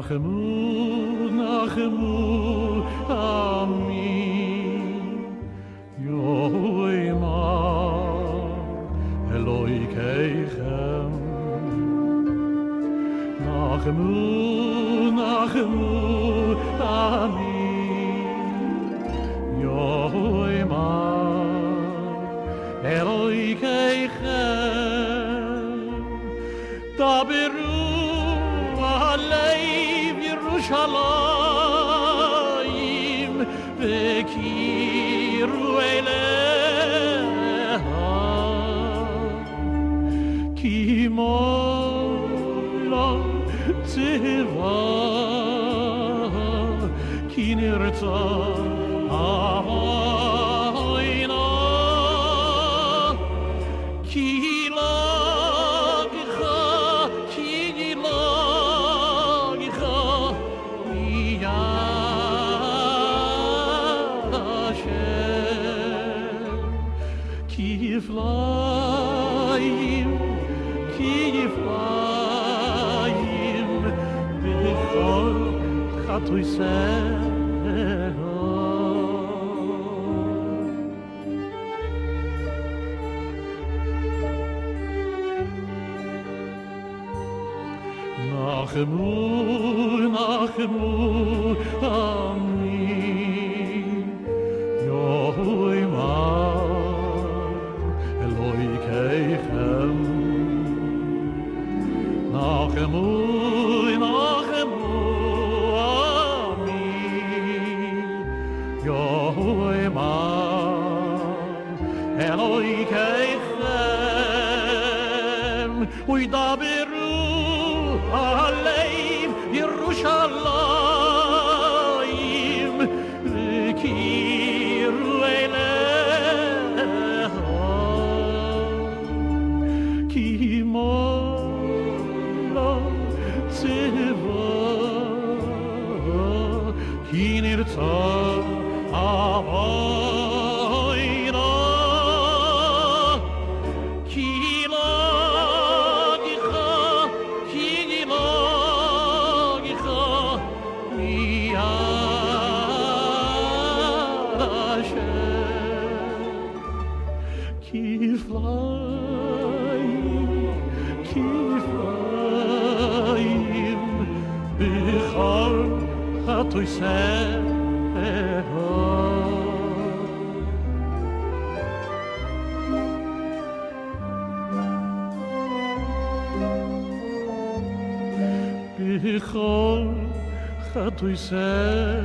נחמו, נחמו, עמי, יאמר אלוהיכם. נחמו, נחמו, עמי, יאמר אלוהיכם. דברו עלי ירושלים וקירו אליה, כי מולה צבא, כי נרצה אהינה, כי כיפליים, כיפליים, בכל חטויסיה. נחמו, נחמו, עמי, יאמר אלוהיכם. נחמו, נחמו, עמי, יאמר אלוהיכם. וידברו עלי ירושלים וקירו אליה, כי מולה צבא, כי נרצה אהינה, כי נלגיך מיד השם. כיפליים, כיפליים, בכל חטויסיה. בכל חטויסיה.